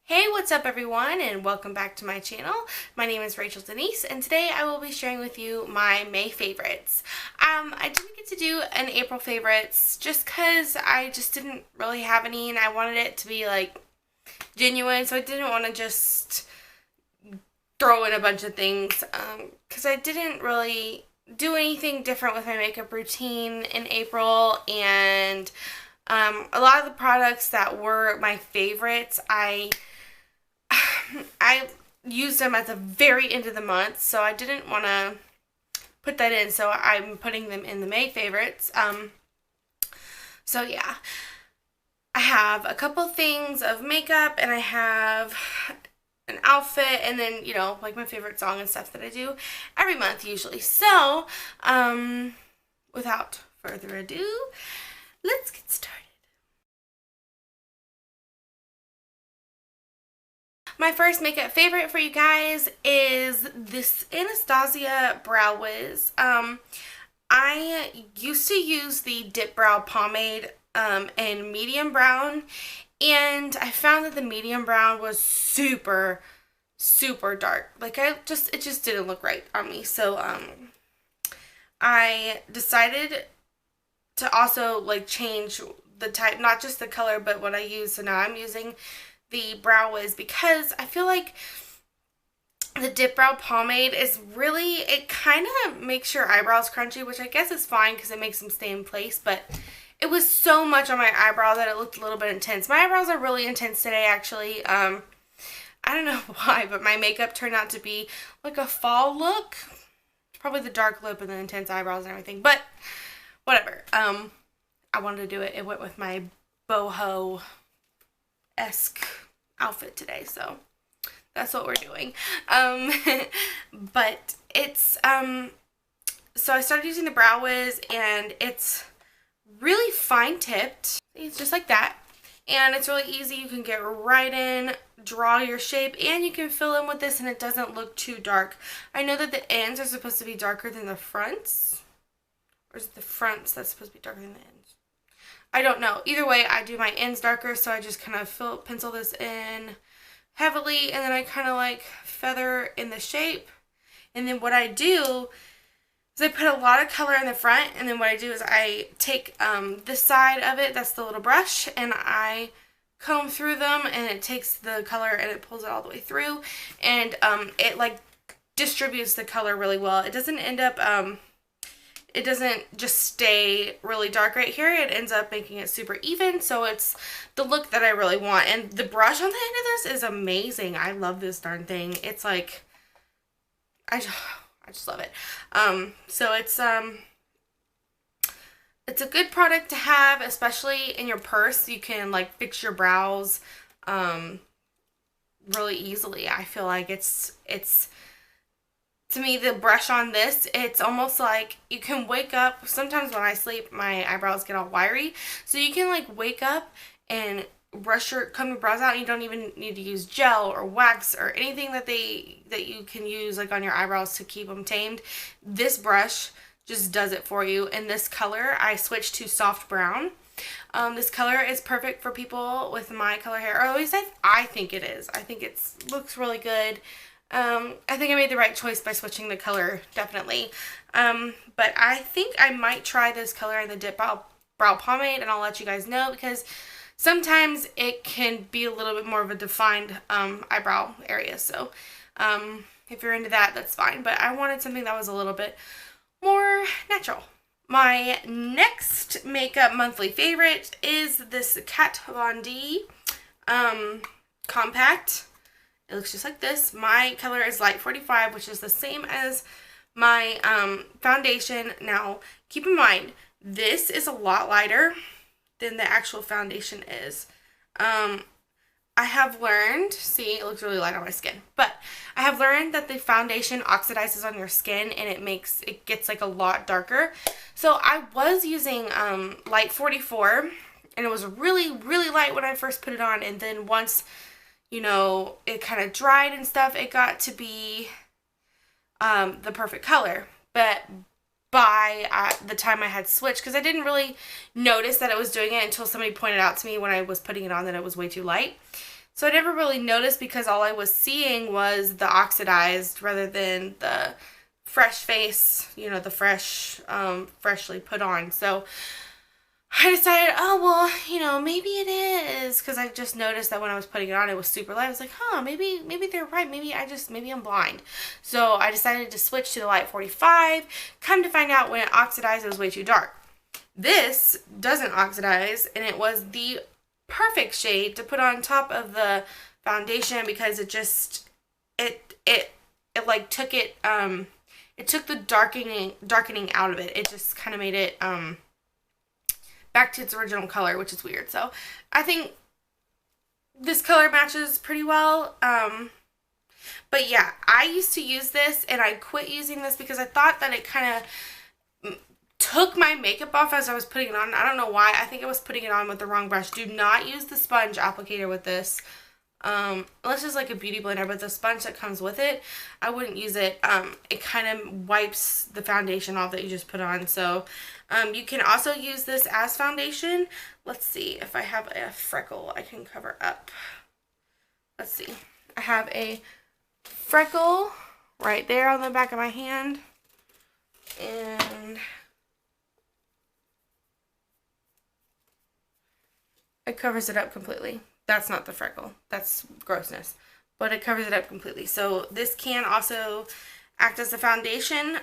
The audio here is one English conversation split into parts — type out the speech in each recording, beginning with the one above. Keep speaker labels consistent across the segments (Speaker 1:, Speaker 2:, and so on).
Speaker 1: Hey, what's up everyone, and welcome back to my channel. My name is Rachel Denise, and today I will be sharing with you my May favorites. I didn't get to do an April favorites just because I just didn't really have any, and I wanted it to be like genuine, so I didn't want to just throw in a bunch of things because I didn't really do anything different with my makeup routine in April, and a lot of the products that were my favorites, I used them at the very end of the month, so I didn't want to put that in, so I'm putting them in the May favorites. So yeah, I have a couple things of makeup, and I have an outfit, and then, like my favorite song and stuff that I do every month usually. So, without further ado, let's get started. My first makeup favorite for you guys is this Anastasia Brow Wiz. I used to use the Dip Brow Pomade in medium brown, and I found that the medium brown was super dark. Like it just didn't look right on me. So I decided to also like change the type, not just the color, but what I use. So now I'm using the Brow Wiz because I feel like the Dip Brow Pomade is really, it kind of makes your eyebrows crunchy, which I guess is fine because it makes them stay in place, but it was so much on my eyebrow that it looked a little bit intense. My eyebrows are really intense today, actually. I don't know why, but my makeup turned out to be like a fall look. Probably the dark lip and the intense eyebrows and everything, but whatever. I wanted to do it. It went with my boho-esque outfit today, so that's what we're doing. But it's so I started using the Brow Wiz, and it's really fine tipped. It's just like that, and it's really easy. You can get right in, draw your shape, and you can fill in with this, and it doesn't look too dark. I know that the ends are supposed to be darker than the fronts, or is it the fronts that's supposed to be darker than the ends? I don't know. Either way, I do my ends darker, so I just kind of pencil this in heavily, and then I kind of like feather in the shape. And then what I do is I put a lot of color in the front, and then what I do is I take this side of it, that's the little brush, and I comb through them, and it takes the color and it pulls it all the way through, and it like distributes the color really well. It doesn't end up it doesn't just stay really dark right here. It ends up making it super even, so it's the look that I really want. And the brush on the end of this is amazing. I love this darn thing. It's like, I just love it. So it's a good product to have, especially in your purse. You can like fix your brows really easily. I feel like it's to me, the brush on this, it's almost like you can wake up. Sometimes when I sleep, my eyebrows get all wiry. So you can like wake up and comb your brows out, and you don't even need to use gel or wax or anything that you can use like on your eyebrows to keep them tamed. This brush just does it for you. And this color, I switched to soft brown. This color is perfect for people with my color hair, or at least I think it is. I think it looks really good. I think I made the right choice by switching the color, definitely. But I think I might try this color in the Dip Brow Pomade, and I'll let you guys know, because sometimes it can be a little bit more of a defined eyebrow area. So if you're into that, that's fine. But I wanted something that was a little bit more natural. My next makeup monthly favorite is this Kat Von D compact. It looks just like this. My color is Light 45, which is the same as my foundation. Now, keep in mind, this is a lot lighter than the actual foundation is. I have learned, see, it looks really light on my skin, but I have learned that the foundation oxidizes on your skin, and it gets like a lot darker. So I was using Light 44, and it was really light when I first put it on, and then once it kind of dried and stuff, it got to be the perfect color. But by the time I had switched, because I didn't really notice that it was doing it until somebody pointed out to me when I was putting it on that it was way too light. So I never really noticed because all I was seeing was the oxidized rather than the fresh face, you know, the freshly put on. So I decided, oh, well, you know, maybe it is, because I just noticed that when I was putting it on, it was super light. I was like, huh, maybe they're right. Maybe I'm blind. So I decided to switch to the Light 45. Come to find out, when it oxidized, it was way too dark. This doesn't oxidize, and it was the perfect shade to put on top of the foundation, because it just, it like took it, it took the darkening out of it. It just kind of made it, back to its original color, which is weird. So I think this color matches pretty well. But yeah, I used to use this, and I quit using this because I thought that it kind of took my makeup off as I was putting it on. I don't know why. I think I was putting it on with the wrong brush. Do not use the sponge applicator with this. Unless it's like a beauty blender, but the sponge that comes with it, I wouldn't use it. It kind of wipes the foundation off that you just put on. So you can also use this as foundation. Let's see if I have a freckle I can cover up. Let's see. I have a freckle right there on the back of my hand, and it covers it up completely. That's not the freckle. That's grossness. But it covers it up completely. So this can also act as a foundation.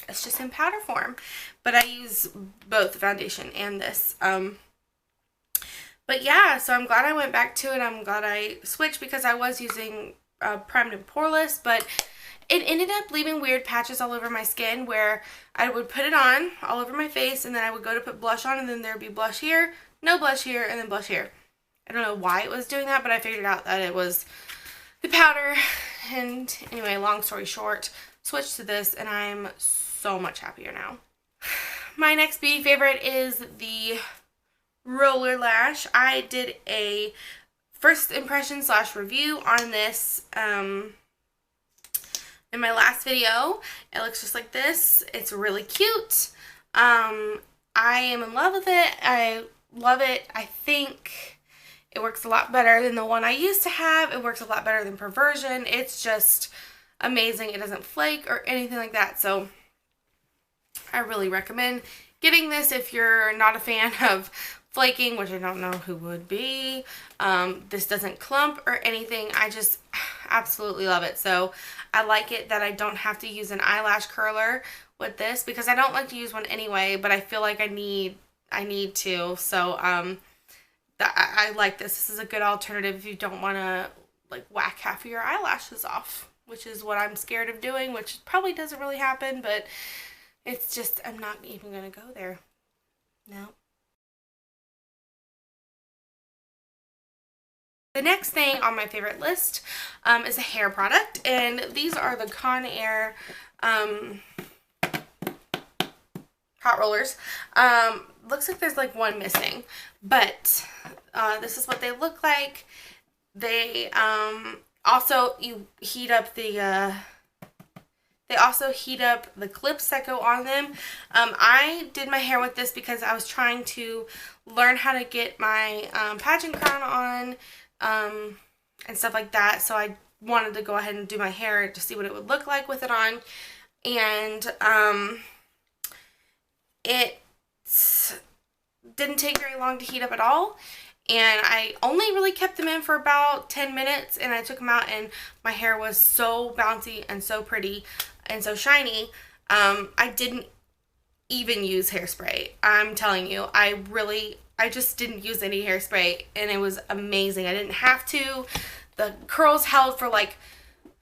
Speaker 1: It's just in powder form. But I use both the foundation and this. But yeah, so I'm glad I went back to it. I'm glad I switched, because I was using Primed and Poreless, but it ended up leaving weird patches all over my skin, where I would put it on all over my face, and then I would go to put blush on, and then there'd be blush here, no blush here, and then blush here. I don't know why it was doing that, but I figured out that it was the powder. And anyway, long story short, switched to this, and I'm so much happier now. My next beauty favorite is the Roller Lash. I did a first impression / review on this in my last video. It looks just like this. It's really cute. I am in love with it. I love it. I think it works a lot better than the one I used to have. It works a lot better than Perversion. It's just amazing. It doesn't flake or anything like that. So I really recommend getting this if you're not a fan of flaking, which I don't know who would be. This doesn't clump or anything. I just absolutely love it. So I like it that I don't have to use an eyelash curler with this, because I don't like to use one anyway, but I feel like I need to. So I like this. This is a good alternative if you don't want to like whack half of your eyelashes off, which is what I'm scared of doing, which probably doesn't really happen, but it's just, I'm not even going to go there. No. The next thing on my favorite list is a hair product, and these are the Conair hot rollers. Looks like there's like one missing, but this is what they look like. They also, you heat up the they also heat up the clips that go on them. I did my hair with this because I was trying to learn how to get my pageant crown on and stuff like that, so I wanted to go ahead and do my hair to see what it would look like with it on. And it didn't take very long to heat up at all, and I only really kept them in for about 10 minutes, and I took them out, and my hair was so bouncy and so pretty and so shiny. I didn't even use hairspray. I'm telling you, I just didn't use any hairspray, and it was amazing. I didn't have to. The curls held for like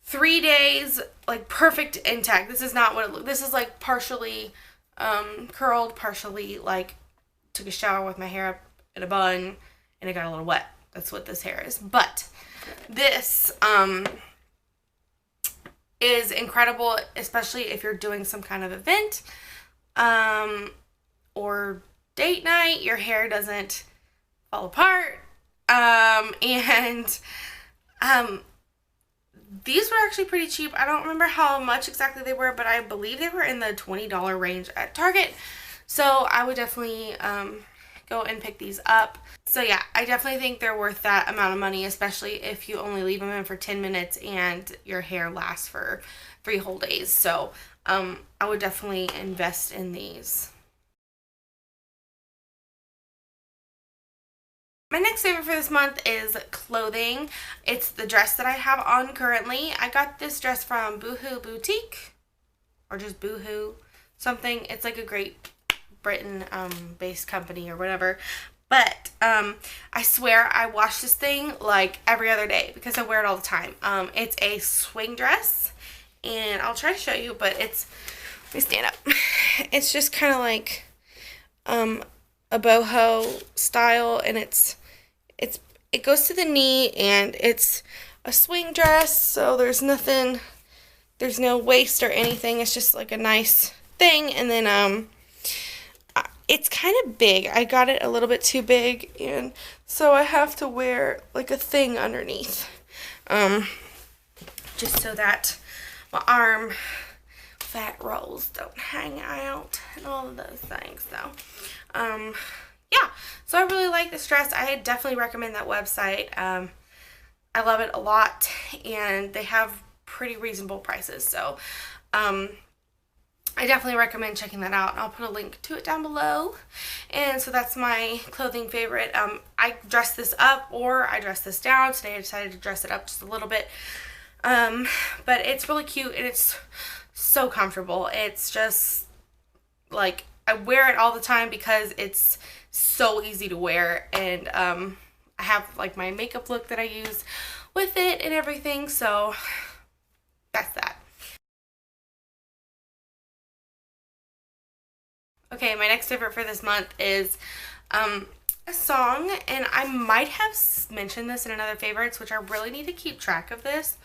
Speaker 1: 3 days, like perfect intact. This is not what it looked. This is like partially curled, partially like took a shower with my hair up in a bun, and it got a little wet. That's what this hair is. But this is incredible, especially if you're doing some kind of event or date night. Your hair doesn't fall apart. These were actually pretty cheap. I don't remember how much exactly they were, but I believe they were in the $20 range at Target. So I would definitely go go and pick these up. So yeah, I definitely think they're worth that amount of money, especially if you only leave them in for 10 minutes and your hair lasts for 3 whole days. So I would definitely invest in these. My next favorite for this month is clothing. It's the dress that I have on currently. I got this dress from Boohoo Boutique, or just Boohoo something. It's like a Great Britain based company or whatever. But I swear I wash this thing like every other day because I wear it all the time. It's a swing dress, and I'll try to show you, but it's, let me stand up. It's just kind of like a boho style, and it goes to the knee, and it's a swing dress, so there's no waist or anything. It's just like a nice thing. And then it's kind of big. I got it a little bit too big, and so I have to wear like a thing underneath, just so that my arm fat rolls don't hang out and all of those things. So yeah, so I really like this dress. I definitely recommend that website. I love it a lot, and they have pretty reasonable prices. So I definitely recommend checking that out. I'll put a link to it down below. And so that's my clothing favorite. I dress this up or I dress this down. Today I decided to dress it up just a little bit. But it's really cute, and it's so comfortable. It's just like, I wear it all the time because it's so easy to wear, and I have like my makeup look that I use with it and everything. So that's that. Okay, my next favorite for this month is a song, and I might have mentioned this in another favorites, which I really need to keep track of this,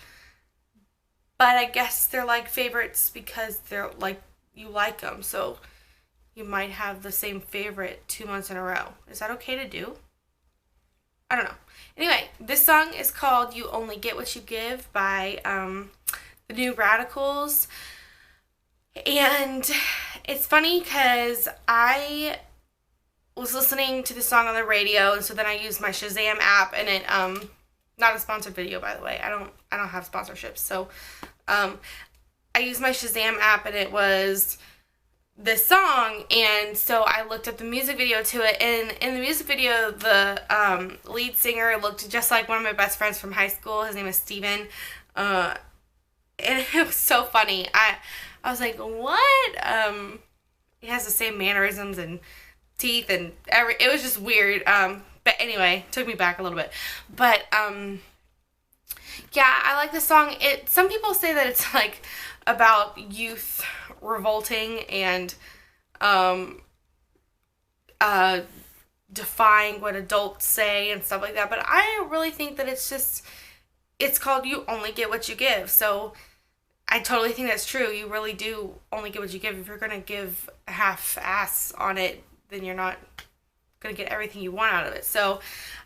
Speaker 1: but I guess they're like favorites because they're like, you like them, so you might have the same favorite 2 months in a row. Is that okay to do? I don't know. Anyway, this song is called You Only Get What You Give by the New Radicals. And it's funny because I was listening to the song on the radio, and so then I used my Shazam app, and it not a sponsored video, by the way. I don't have sponsorships. So I used my Shazam app, and it was this song, and so I looked up the music video to it, and in the music video the lead singer looked just like one of my best friends from high school. His name is Steven, and it was so funny. I was like, what? He has the same mannerisms and teeth and it was just weird. But anyway, took me back a little bit. But yeah, I like this song. Some people say that it's like about youth revolting and defying what adults say and stuff like that, but I really think that it's called You Only Get What You Give. So I totally think that's true. You really do only get what you give. If you're gonna give a half-ass on it, then you're not gonna get everything you want out of it. So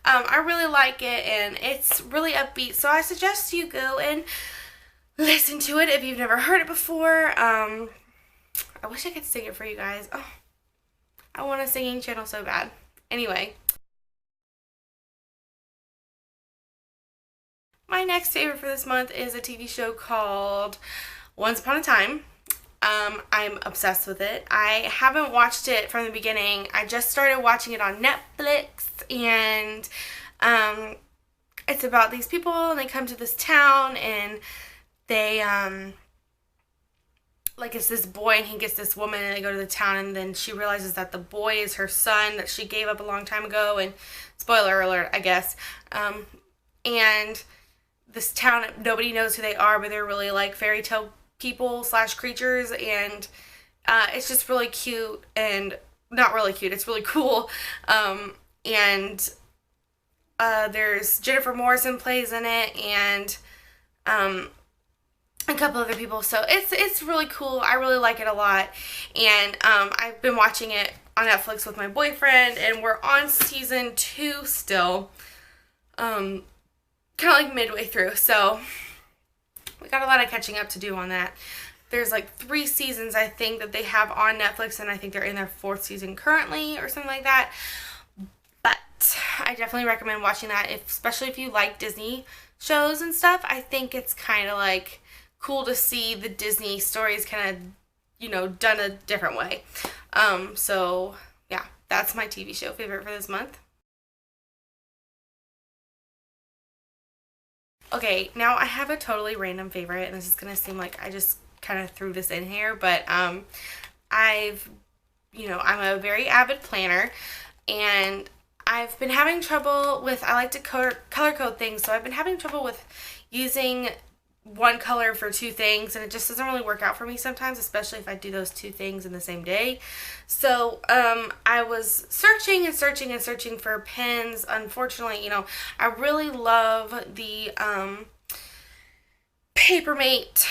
Speaker 1: I really like it, and it's really upbeat, so I suggest you go and listen to it if you've never heard it before. I wish I could sing it for you guys. Oh, I want a singing channel so bad. Anyway, my next favorite for this month is a TV show called Once Upon a Time. I'm obsessed with it. I haven't watched it from the beginning. I just started watching it on Netflix, and it's about these people, and they come to this town, and they like, it's this boy, and he gets this woman, and they go to the town, and then she realizes that the boy is her son that she gave up a long time ago, and spoiler alert, I guess. And this town, nobody knows who they are, but they're really like fairy tale people / creatures, and it's just really cute, and not really cute, it's really cool. And there's Jennifer Morrison plays in it, and a couple other people, so it's really cool. I really like it a lot, and I've been watching it on Netflix with my boyfriend, and we're on season 2 still, kind of like midway through, so we got a lot of catching up to do on that. There's like 3 seasons, I think, that they have on Netflix, and I think they're in their 4th season currently or something like that. I definitely recommend watching that, especially if you like Disney shows and stuff. I think it's kind of like cool to see the Disney stories kind of, you know, done a different way. So yeah, that's my TV show favorite for this month. Okay, now I have a totally random favorite, and this is gonna seem like I just kind of threw this in here, but I've, you know, I'm a very avid planner, and I've been having trouble with, I like to color code things, so I've been having trouble with using one color for two things, and it just doesn't really work out for me sometimes, especially if I do those two things in the same day. So I was searching and searching and searching for pens. Unfortunately, you know, I really love the Papermate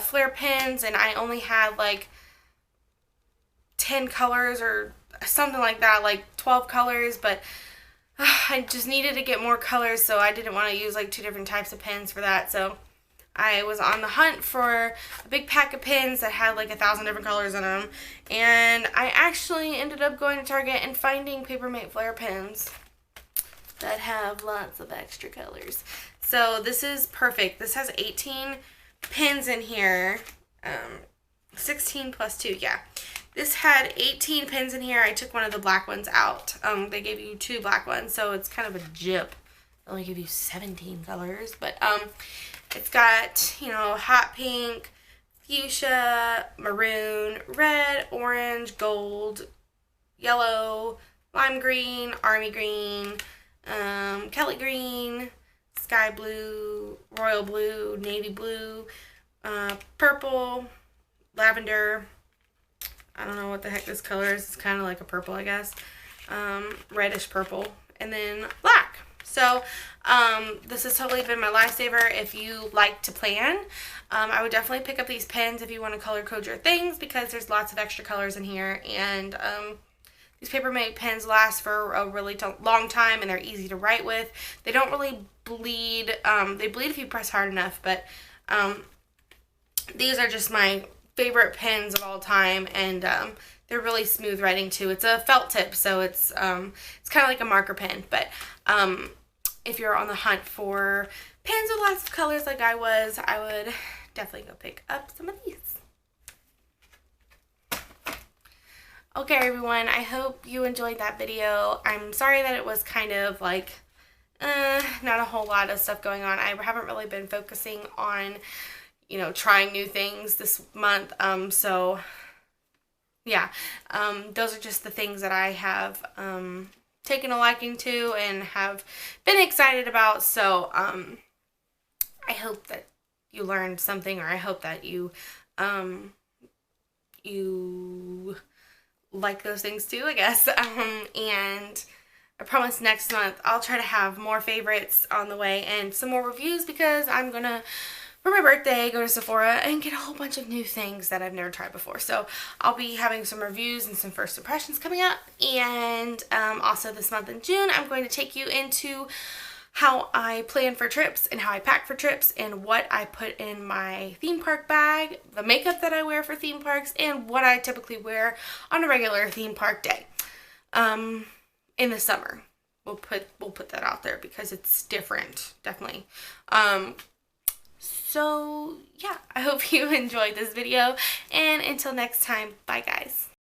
Speaker 1: Flair pens, and I only had like 10 colors or something like that, like 12 colors, but I just needed to get more colors, so I didn't want to use like two different types of pens for that. So I was on the hunt for a big pack of pens that had like 1,000 different colors in them, and I actually ended up going to Target and finding Papermate Flair pens that have lots of extra colors. So this is perfect. This has 18 pens in here, 16 plus 2, yeah. This had 18 pens in here. I took one of the black ones out. They gave you 2 black ones, so it's kind of a jip. They only give you 17 colors, but it's got, you know, hot pink, fuchsia, maroon, red, orange, gold, yellow, lime green, army green, Kelly green, sky blue, royal blue, navy blue, purple, lavender. I don't know what the heck this color is. It's kind of like a purple, I guess. Reddish purple. And then black. So, this has totally been my lifesaver if you like to plan. I would definitely pick up these pens if you want to color code your things, because there's lots of extra colors in here. And these Papermate pens last for a really long time, and they're easy to write with. They don't really bleed. They bleed if you press hard enough, but these are just my favorite pens of all time, and they're really smooth writing too. It's a felt tip, so it's kind of like a marker pen, but if you're on the hunt for pens with lots of colors like I was, I would definitely go pick up some of these. Okay, everyone, I hope you enjoyed that video. I'm sorry that it was kind of like not a whole lot of stuff going on. I haven't really been focusing on, you know, trying new things this month. So yeah, those are just the things that I have taken a liking to and have been excited about. So I hope that you learned something, or I hope that you like those things too, I guess. And I promise next month I'll try to have more favorites on the way and some more reviews, because I'm gonna, for my birthday, go to Sephora and get a whole bunch of new things that I've never tried before. So I'll be having some reviews and some first impressions coming up. And also this month in June, I'm going to take you into how I plan for trips and how I pack for trips and what I put in my theme park bag, the makeup that I wear for theme parks, and what I typically wear on a regular theme park day in the summer. We'll put that out there because it's different, definitely. So yeah, I hope you enjoyed this video, and until next time, bye guys.